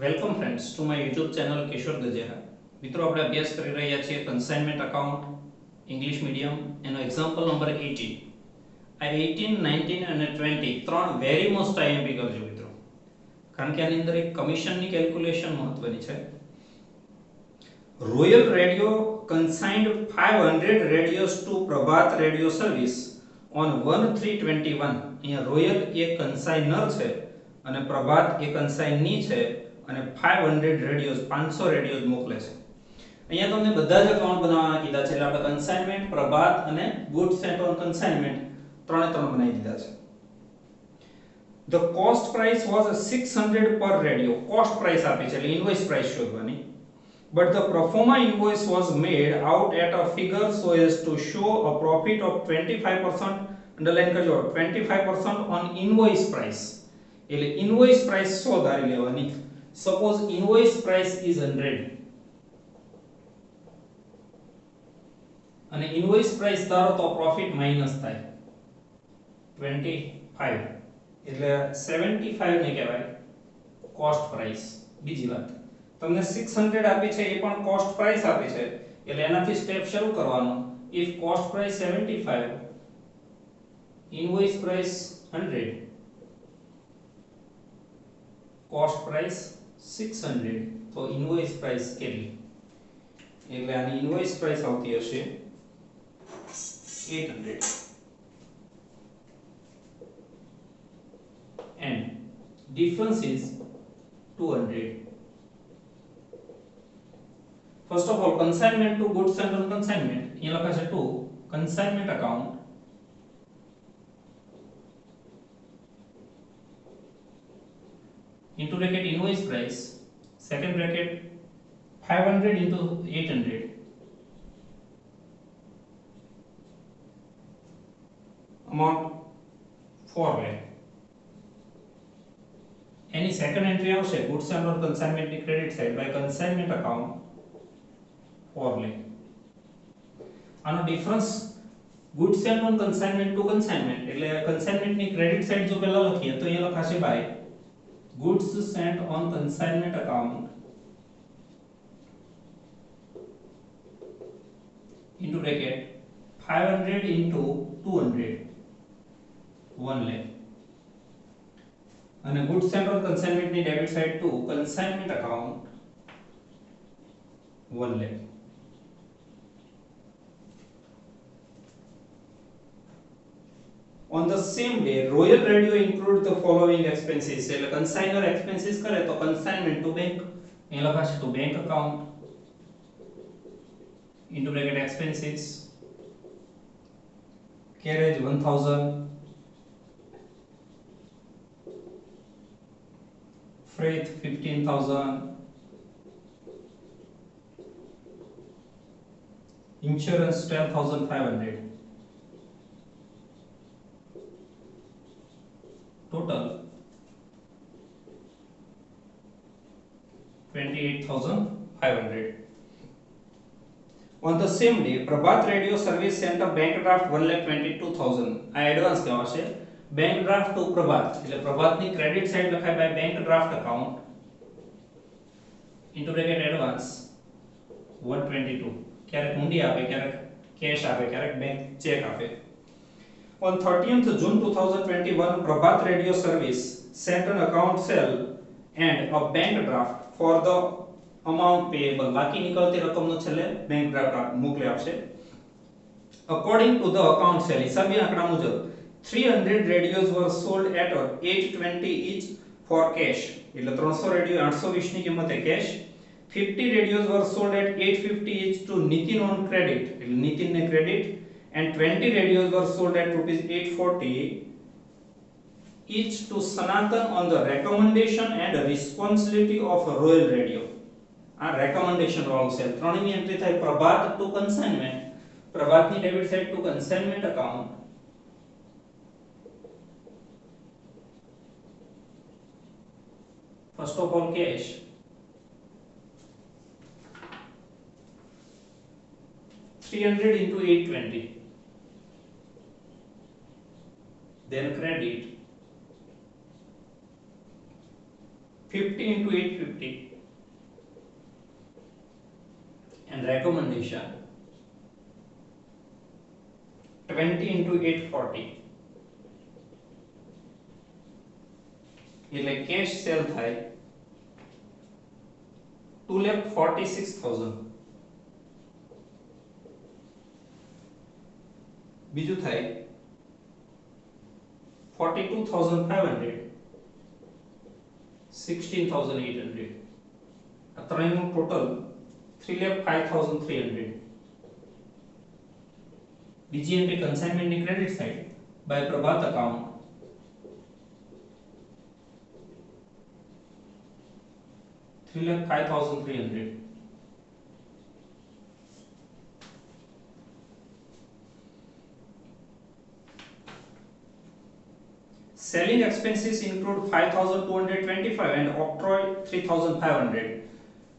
Welcome friends to my YouTube channel Kishor Gajera. મિત્રો આપણે અભ્યાસ કરી રહ્યા છીએ કન્સાઇનમેન્ટ અકાઉન્ટ ઇંગ્લિશ મીડિયમ એનો એક્ઝામ્પલ નંબર 18. આ 18, 19 અને 20 ત્રણ વેરી મોસ્ટ આઈએમપી કરજો મિત્રો, કારણ કે આની અંદર એક કમિશનની કેલ્ક્યુલેશન મહત્વની છે. Royal radio consigned 500 radios to Prabhat radio service on 1321. અહીંયા રોયલ એક કન્સાઇનર છે અને પ્રભાત એ કન્સાઇની છે અને 500 રેડિયોસ 500 રેડિયોસ મોકલે છે. અહીંયા તમને બધા જ અકાઉન્ટ બનાવવાના કીધા છે, એટલે આપણે કન્સાઇનમેન્ટ, પ્રભાત અને ગુડ્સ સેન્ટ ઓન કન્સાઇનમેન્ટ ત્રણે ત્રણ બનાવી દીધા છે. The cost price was 600 per radio. Cost price આપી છે એટલે ઇન્વોઇસ પ્રાઇસ શોધવાની. But the pro forma invoice was made out at a figure so as to show a profit of 25%. Underline કરજો, 25% on invoice price. એટલે invoice price 100 ધારી લેવાની. Suppose invoice price is 100 અને invoice price ધારો તો profit minus થાય 25, એટલે 75 ને કહેવાય કોસ્ટ પ્રાઇસ. બીજી વાત, તમને 600 આપી છે એ પણ કોસ્ટ પ્રાઇસ આપી છે એટલે એનાથી સ્ટેપ શરૂ કરવાનો. If cost price 75, invoice price 100, cost price 600, તો ઇન્વોઇસ પ્રાઇસ કેટલી? એટલે આની ઇન્વોઇસ પ્રાઇસ આવતી હશે 800 and difference is 200. First of all, consignment to goods and on consignment, અહીંયા લખાશે to consignment account into bracket invoice price, second bracket 500 into 800, amount 4 lakh. Any second entry આવશે goods and on consignment ની credit side by consignment account 4 lakh. આનો difference goods and on consignment to consignment, એટલે consignment ની credit side જો પહેલા લખીએ તો અહીંયા લખાશે by goods sent on consignment account into bracket 500 into 200, 1 lakh. અને goods sent on consignment ની debit side to consignment account 1 lakh. On the same day, Royal Radio include the following expenses. એટલે consignor expenses કરે તો consignment to bank, એ લખાશે to bank account into bracket expenses, carriage 1000, freight 15,000, insurance 12,500, total 28,500. On the same day, Prabhat Radio Service sent a bank draft 1,22,000. આ advance કહેવાશે. Bank draft to Prabhat, એટલે પ્રભાતની credit side લખાય by bank draft account into bracket advance 122. ક્યારેક હુંડી આપે, ક્યારેક cash આપે, ક્યારેક બેંક ચેક આપે. On 30th June 2021, Prabhat Radio Service sent an account sale and a bank draft for the amount payable. બાકી નીકળતી રકમનો છેલ્લે બેંક ડ્રાફ્ટ મોકલી આપશે. According to the account sale, હિસાબી આંકડા મુજબ 300 radios were sold at 820 each for cash. એટલે 300 રેડિયો 820 ની કિંમતે cash. 50 radios were sold at 850 each to Nitin on credit, એટલે નિતિન ને credit, and 20 radios were sold at rupees 840 each to Sanatan on the recommendation and responsibility of Royal Radio. આ recommendation વાળું છે. ત્રણની entry થાય Prabhat to consignment, પ્રભાતની debit side to consignment account. First of all, cash 300 into 820, then credit 50 into 850 and recommendation 20 into 840 એટલે cache cell થાય 2,46,000 બીજું થાય 42,500 16,800 આ ત્રણનું ટોટલ 3,05,300 બીજી એન્ટ્રી કન્સાઇનમેન્ટ ની credit side by Prabhat account 3,05,300 selling expenses include 5,225 and octroi 3,500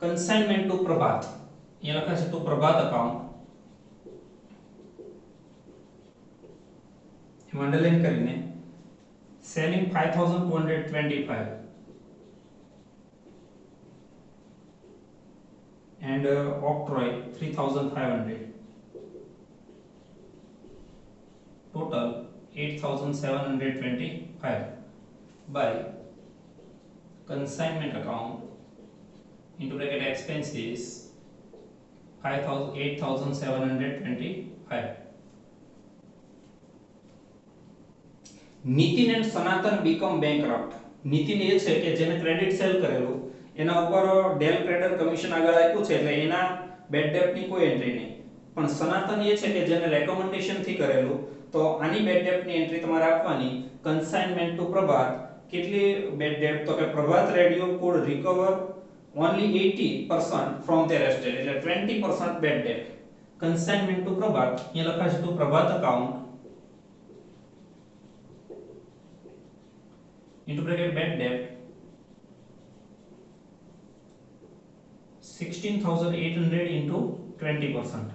consignment to Prabhat ये लखा છે to Prabhat account हम अंडरलाइन કરીને selling 5,225 and octroi 3,500 total 8,725 by consignment account into bracket expenses 8,725 Nitin and Sanatan become bankrupt Nitin એ છે કે જેને ક્રેડિટ સેલ કરેલું એના ઉપર ડેલ ક્રેડિટર કમિશન આગળ આપ્યું છે એટલે એના બેડ ડેપ્ટ ની કોઈ એન્ટ્રી નહીં પણ સનાતન એ છે કે જેને રેકમેન્ડેશન થી કરેલું તો આની બેડ ડેપ્ટ ની એન્ટ્રી તમારે આપવાની કન્સાઇનમેન્ટ ટુ પ્રભાત કેટલી બેડ ડેપ્ટ તો કે Prabhat radio could recover only 80% from their estate એટલે 20% બેડ ડેપ્ટ કન્સાઇનમેન્ટ ટુ પ્રભાત અહીંયા લખાશે to Prabhat account into bracket bad debt 16,800 into 20%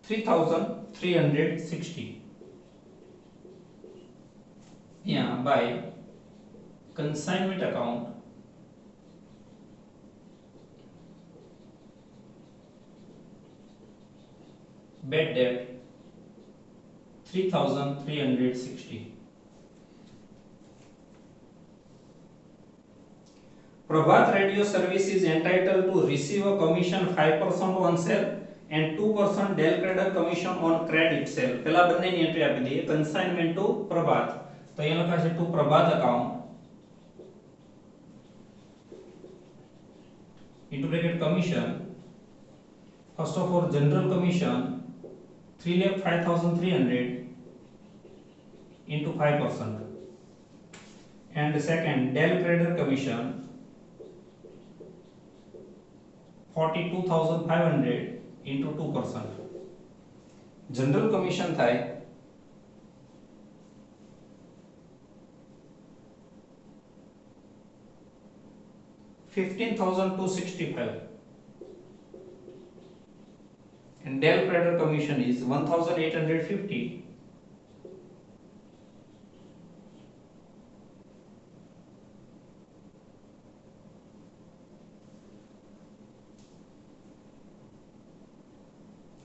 $3,360 yeah by consignment account bad debt 3,360 Prabhat Radio Service is entitled to receive a commission 5% on sale and 2% Dell Creditor commission on credit sale. પહેલા બંનેની entry આપી દઈએ consignment to Prabhat તો અહીંયા લખાશે to Prabhat account into bracket commission first of all general commission 3,05,300 into 5% and second Dell Creditor commission 42,500 into 2% general commission થાય 15,265 and Dell Creditor commission is 1,850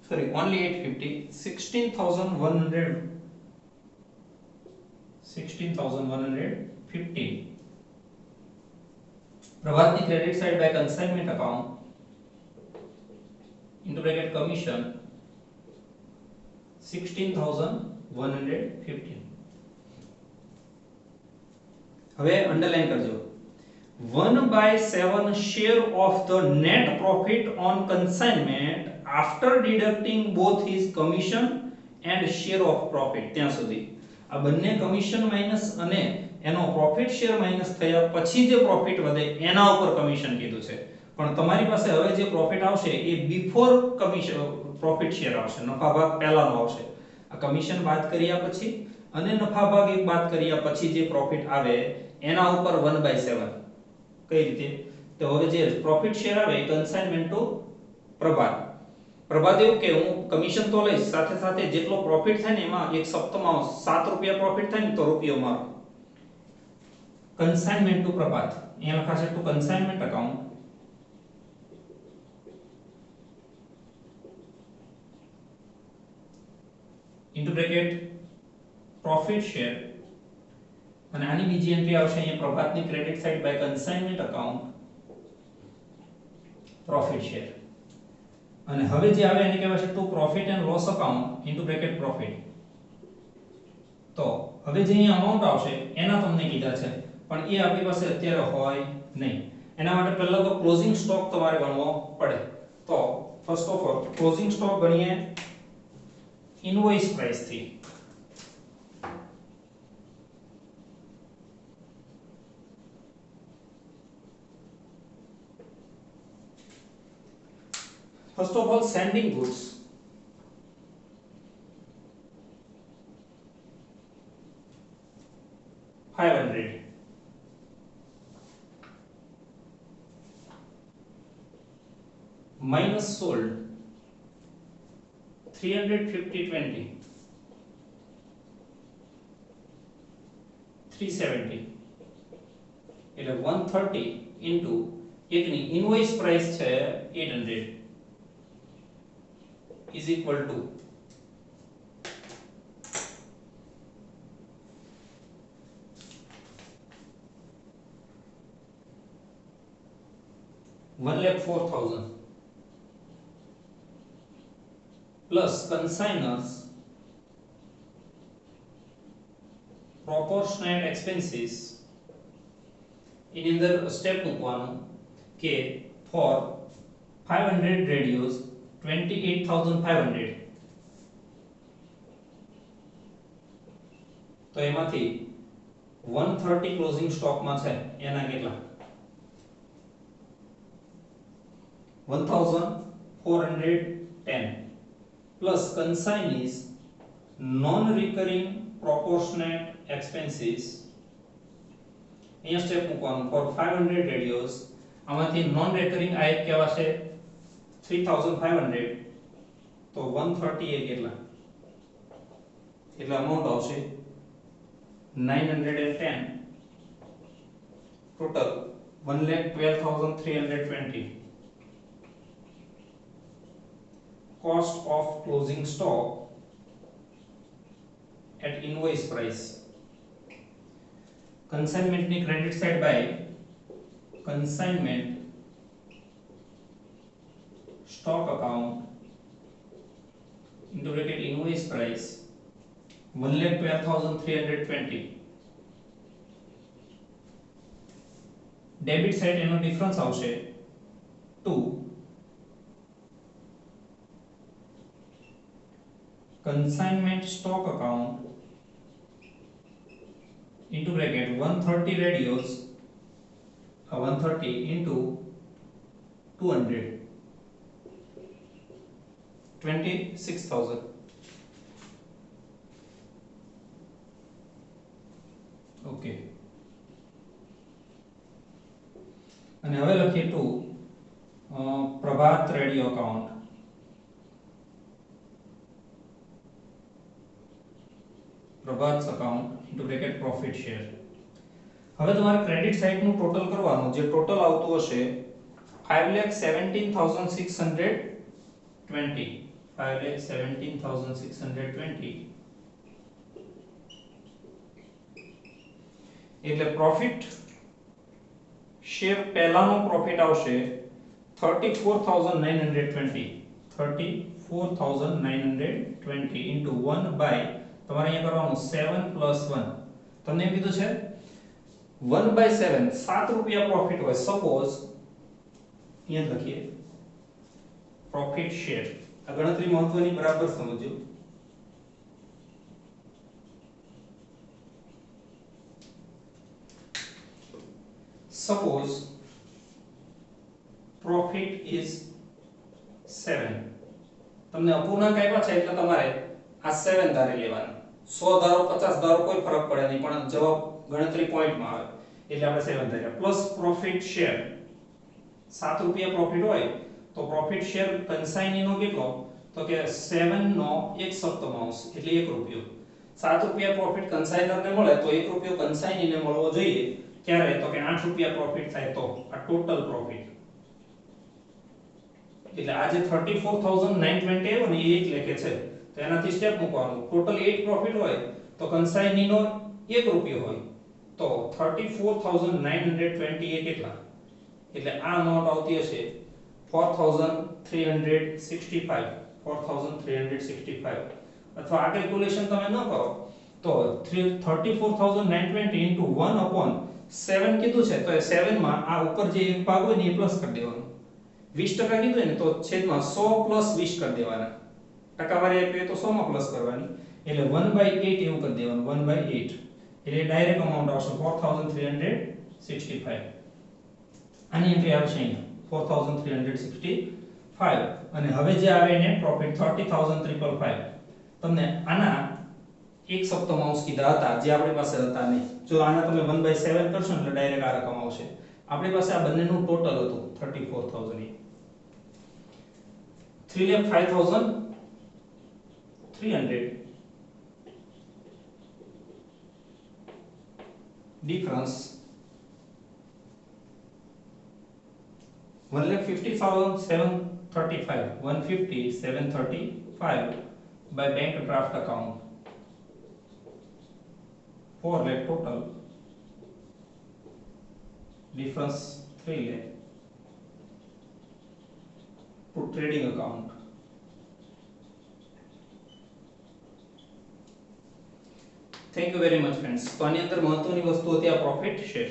sorry only 850 16,150 Prabhatni credit side by consignment account into bracket commission 16,150 હવે underline કરજો 1/7 share of the net profit on consignment after deducting both his commission and share of profit ત્યાં સુધી આ બંને commission minus અને એનો profit share minus થયા પછી જે પ્રોફિટ વધે એના ઉપર કમિશન કીધું છે પણ તમારી પાસે હવે જે પ્રોફિટ આવશે એ બિફોર કમિશન પ્રોફિટ શેર આવશે નફા ભાગ પહેલાનો આવશે આ કમિશન બાદ કર્યા પછી અને નફા ભાગ એક બાદ કર્યા પછી જે પ્રોફિટ આવે એના ઉપર 1/7 કઈ રીતે તો હવે જે પ્રોફિટ શેર આવે કન્સાઇનમેન્ટ ટુ પ્રભાત પ્રભાત એવું કે હું કમિશન તો લઈશ, સાથે સાથે જેટલો પ્રોફિટ થાય ને એમાં એક સપ્તમાં 7 રૂપિયા પ્રોફિટ થાય ને તો રૂપિયો મારો. કન્સાઇનમેન્ટ ટુ પ્રભાત, અહીંયા લખાશે to consignment account into bracket profit share, અને આની બીજી એન્ટ્રી આવશે અહીંયા પ્રભાતની credit side by consignment account profit share. અને હવે જે આવે એને કહેવાય છે to profit and loss account into bracket profit. તો હવે જે અહીંયા અમાઉન્ટ આવશે એના તમને કીધા છે, પણ એ આપણી પાસે અત્યારે હોય નહીં. એના માટે પહેલા તો ક્લોઝિંગ સ્ટોક તમારે ગણવો પડે. તો first of all closing stock ગણીએ ઇનવોઇસ પ્રાઇસ થી. First of all, sending goods. $500. Minus sold 350/20 370 એટલે 130 into એકની ઇનવોઇસ પ્રાઇસ છે 800 is equal to 1,04,000 plus consignors proportionate expenses. એની અંદર સ્ટેપ મૂકવાનું કે for 500 radios 28,500, તો એમાંથી 130 ક્લોઝિંગ સ્ટોકમાં છે એના કેટલા 1,410 plus consignees non recurring proportionate expenses. અહીંયા સ્ટેપ મૂકવાનું for 500 radios, આમાંથી નોન રેકરિંગ આ એક કહેવાશે 3,500, તો 130 એ કેટલા એટલે અમાઉન્ટ આવશે 910, total 1,12,320. cost of closing stock at invoice price. Consignment ની credit side by consignment stock account into bracket invoice price 1,12,320. debit side એનો ડિફરન્સ આવશે 2 consignment stock account into bracket 130 radios 130 into 200 26,000. Okay, અને હવે લખીએ to Prabhat radio account Prabhat account into bracket profit share. હવે તમારે credit side નું total કરવાનું, જે ટોટલ આવતું હશે 5,17,620 5,17,620 એટલે પ્રોફિટ શેર પહેલાનો પ્રોફિટ આવશે 34,920 34,920 into 1 by તમારે અહીંયા કરવાનું 7 plus 1. તમને એમ કીધું છે 1/7 7 રૂપિયા પ્રોફિટ હોય. સપોઝ અહીંયા લખીએ પ્રોફિટ શેર. આ ગણતરી મહત્વની, બરાબર સમજો. Suppose profit is 7. તમને અપૂર્ણાંક આપ્યા છે એટલે તમારે આ 7 ધારી લેવાના. 100 ધારો 50 ધારો કોઈ ફરક પડે નહીં, પણ જવાબ ગણતરી પોઈન્ટમાં આવે એટલે આપણે 7 ધાર્યા. પ્લસ પ્રોફિટ શેર 7 રૂપિયા પ્રોફિટ હોય તો પ્રોફિટ શેર કન્સાઇનીનો કેટલો, તો તો કે 7 નો 1 સપ્તમાંશ એટલે 1 રૂપિયો. 7 રૂપિયા પ્રોફિટ કન્સાઇનરને મળે તો 1 રૂપિયો કન્સાઇનીને મળવો જોઈએ. ક્યારે? તો કે 8 રૂપિયા પ્રોફિટ થાય તો આ ટોટલ પ્રોફિટ. એટલે આ જે 34920 આવ્યો ને એ એક લેખે છે. તો એનાથી સ્ટેપ મૂકવાનું. ટોટલ 8 પ્રોફિટ હોય તો કન્સાઇનીનો 1 રૂપિયો હોય તો 34920 કેટલા? એટલે આ અમાઉન્ટ આવતી હશે 4365 અથવા આ કેલ્ક્યુલેશન તમે ન કરો તો 34920 into 1 upon 7 કીધું છે તો એ 7 માં આ ઉપર જે એક ભાગ હોય ને એ પ્લસ કરી દેવાનો. 20% કીધું ને તો છેદમાં 100 પ્લસ 20 કરી દેવાના. ટકાવારી આપીએ તો 100 માં પ્લસ કરવાની એટલે 1/8 એવું કરી દેવાનું. 1/8 એટલે ડાયરેક્ટ અમાઉન્ટ આવશે 4365. આની એન્ટ્રી આવશે અહીંયા 4365 અને હવે જે આવે નેટ પ્રોફિટ 30555. તમને આના એક સપ્તમાંશ કીધા હતા જે આપણી પાસે હતા નહીં. જો આના તમે 1/7 કરશો એટલે ડાયરેક્ટ આ રકમ આવશે. આપણી પાસે આ બંનેનું ટોટલ હતું 34000. 3,05,300 difference 1,50,735 150,735 by bank draft account 4 lakh total difference 3 lakh to trading account. Thank you very much friends. તો આની અંદર મહત્વની વસ્તુ હતી આ પ્રોફિટ શેર.